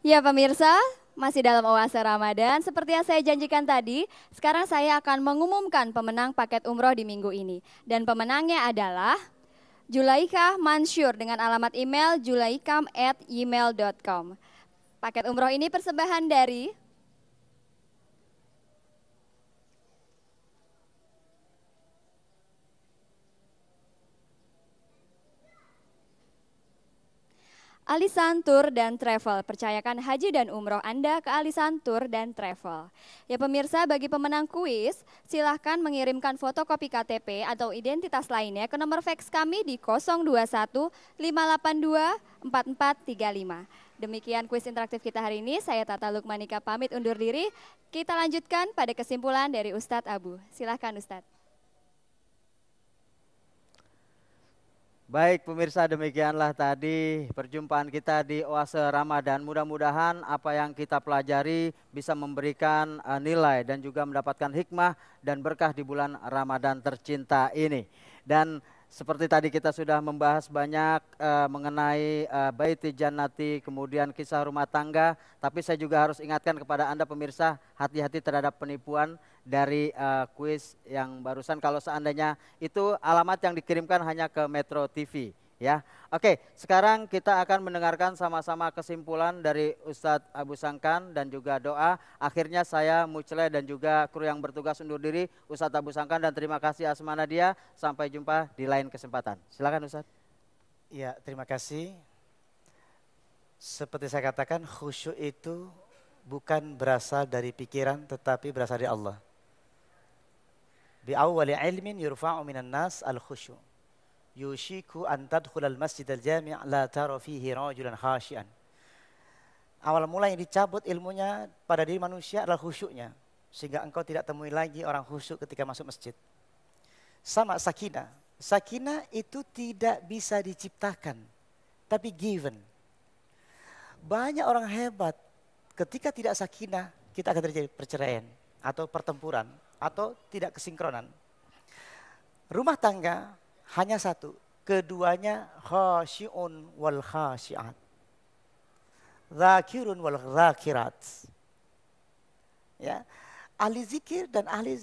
Ya pemirsa, masih dalam oase Ramadan. Seperti yang saya janjikan tadi, sekarang saya akan mengumumkan pemenang paket umroh di minggu ini. Dan pemenangnya adalah Julaikah Mansyur dengan alamat email julaikam@gmail.com. Paket umroh ini persembahan dari Alisan Tour dan Travel. Percayakan haji dan umroh Anda ke Alisan Tour dan Travel. Ya pemirsa, bagi pemenang kuis, silahkan mengirimkan fotokopi KTP atau identitas lainnya ke nomor fax kami di 021 582 4435. Demikian kuis interaktif kita hari ini. Saya Tata Lukmanika pamit undur diri. Kita lanjutkan pada kesimpulan dari Ustadz Abu. Silahkan Ustadz. Baik pemirsa, demikianlah tadi perjumpaan kita di Oase Ramadan. Mudah-mudahan apa yang kita pelajari bisa memberikan nilai dan juga mendapatkan hikmah dan berkah di bulan Ramadan tercinta ini. Dan seperti tadi kita sudah membahas banyak mengenai Baiti Jannati, kemudian kisah rumah tangga. Tapi saya juga harus ingatkan kepada Anda pemirsa, hati-hati terhadap penipuan dari kuis yang barusan. Kalau seandainya itu alamat yang dikirimkan hanya ke Metro TV. Ya, oke. Sekarang kita akan mendengarkan sama-sama kesimpulan dari Ustadz Abu Sangkan dan juga doa. Akhirnya saya Mucele dan juga kru yang bertugas undur diri. Ustadz Abu Sangkan dan terima kasih Asma Nadia. Sampai jumpa di lain kesempatan. Silakan Ustadz. Ya, terima kasih. Seperti saya katakan, khusyuk itu bukan berasal dari pikiran, tetapi berasal dari Allah. Bi awwali ilmin yurfa'u minan nas al-khusyuk. Yushiku an tadkhulal masjidal jami' la tara fihi rajulan khashian. Awal mula yang dicabut ilmunya pada diri manusia adalah khusyuknya. Sehingga engkau tidak temui lagi orang khusyuk ketika masuk masjid. Sama sakinah. Sakinah itu tidak bisa diciptakan, tapi given. Banyak orang hebat, ketika tidak sakinah, kita akan terjadi perceraian, atau pertempuran, atau tidak kesinkronan. Rumah tangga hanya satu, keduanya khasyi'un wal khasyi'at. Zakirun wal zakirat. Ya, ahli zikir dan ahli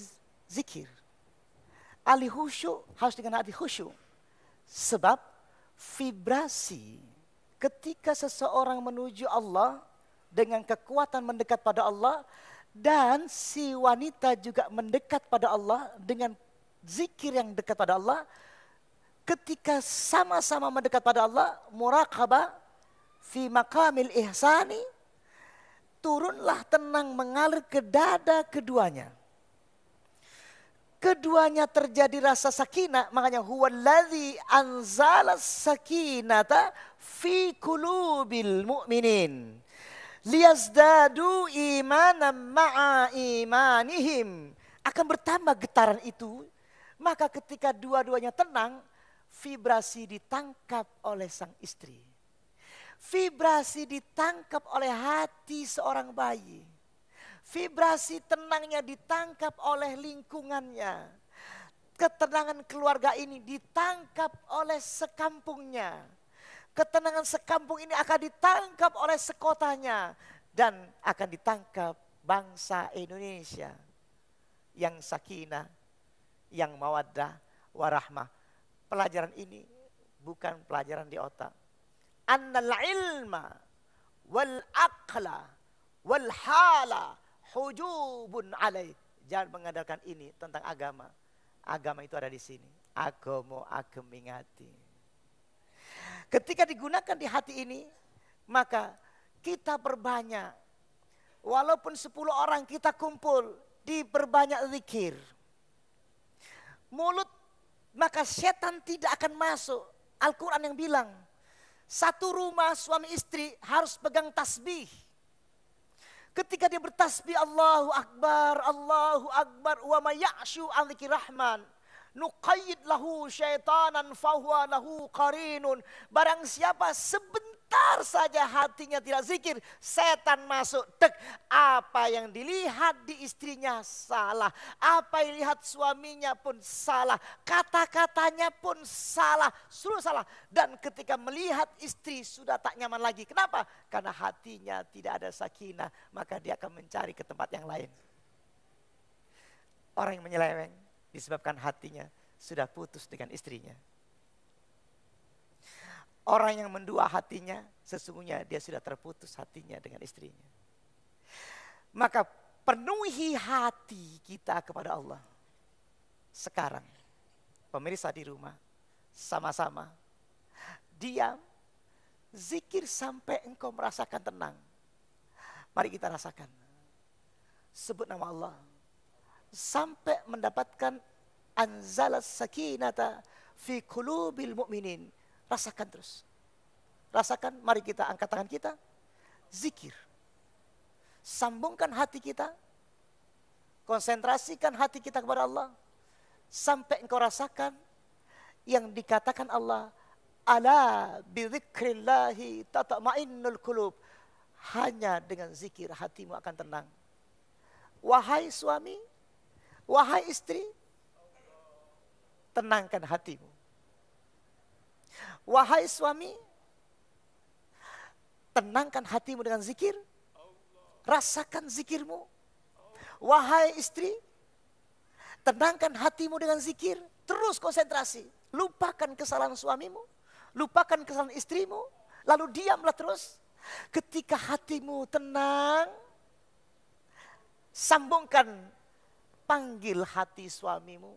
zikir. Ahli khusyuk harus dengan hati khusyuk. Sebab vibrasi ketika seseorang menuju Allah dengan kekuatan mendekat pada Allah dan si wanita juga mendekat pada Allah dengan zikir yang dekat pada Allah, ketika sama-sama mendekat pada Allah, muraqabah fi maqamil ihsani, turunlah tenang mengalir ke dada keduanya. Keduanya terjadi rasa sakinah, makanya huwallazi anzala sakinata fi qulubil mu'minin liyazdadu imanan ma'a imanihim. Akan bertambah getaran itu, maka ketika dua-duanya tenang, vibrasi ditangkap oleh sang istri. Vibrasi ditangkap oleh hati seorang bayi. Vibrasi tenangnya ditangkap oleh lingkungannya. Ketenangan keluarga ini ditangkap oleh sekampungnya. Ketenangan sekampung ini akan ditangkap oleh sekotanya. Dan akan ditangkap bangsa Indonesia. Yang sakinah, yang mawaddah, warahmah. Pelajaran ini bukan pelajaran di otak. Annal ilma wal aqla wal hala hujubun alaih. Jangan mengandalkan ini tentang agama. Agama itu ada di sini. Agama agemingati. Ketika digunakan di hati ini, maka kita perbanyak. Walaupun 10 orang kita kumpul, diperbanyak zikir. Mulut, maka setan tidak akan masuk. Al-Quran yang bilang, satu rumah suami istri harus pegang tasbih. Ketika dia bertasbih Allahu Akbar, wa may ya'shu an dzikri rahman nuqayyid lahu syaitanan fahuwa lahu qarinun. Barang siapa sebentar sebentar saja hatinya tidak zikir, setan masuk. Dek, apa yang dilihat di istrinya salah. Apa yang dilihat suaminya pun salah. Kata-katanya pun salah, seluruh salah. Dan ketika melihat istri sudah tak nyaman lagi. Kenapa? Karena hatinya tidak ada sakinah, maka dia akan mencari ke tempat yang lain. Orang yang menyeleweng disebabkan hatinya sudah putus dengan istrinya. Orang yang mendua hatinya, sesungguhnya dia sudah terputus hatinya dengan istrinya. Maka penuhi hati kita kepada Allah. Sekarang, pemirsa di rumah, sama-sama diam, zikir sampai engkau merasakan tenang. Mari kita rasakan. Sebut nama Allah. Sampai mendapatkan anzalas sakinata fi qulubil mu'minin. Rasakan terus. Rasakan, mari kita angkat tangan kita. Zikir. Sambungkan hati kita. Konsentrasikan hati kita kepada Allah. Sampai engkau rasakan yang dikatakan Allah. Ala bidzikrillahi tatma'innul qulub. Hanya dengan zikir hatimu akan tenang. Wahai suami, wahai istri, tenangkan hatimu. Wahai suami, tenangkan hatimu dengan zikir. Rasakan zikirmu. Wahai istri, tenangkan hatimu dengan zikir. Terus konsentrasi. Lupakan kesalahan suamimu. Lupakan kesalahan istrimu. Lalu diamlah terus. Ketika hatimu tenang, sambungkan, panggil hati suamimu.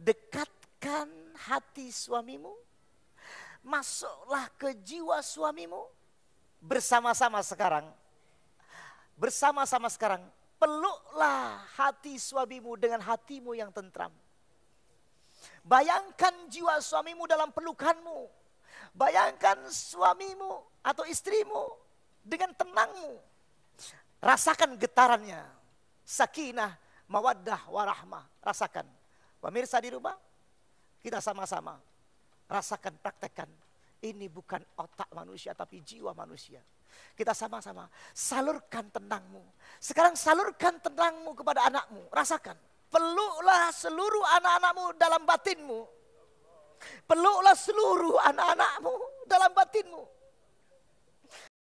Dekatkan hati suamimu. Masuklah ke jiwa suamimu. Bersama-sama sekarang. Bersama-sama sekarang. Peluklah hati suamimu dengan hatimu yang tentram. Bayangkan jiwa suamimu dalam pelukanmu. Bayangkan suamimu atau istrimu dengan tenangmu. Rasakan getarannya. Sakinah, mawaddah, warahmah. Rasakan. Pemirsa di rumah, kita sama-sama rasakan, praktekkan. Ini bukan otak manusia tapi jiwa manusia. Kita sama-sama salurkan tenangmu. Sekarang salurkan tenangmu kepada anakmu. Rasakan. Peluklah seluruh anak-anakmu dalam batinmu. Peluklah seluruh anak-anakmu dalam batinmu.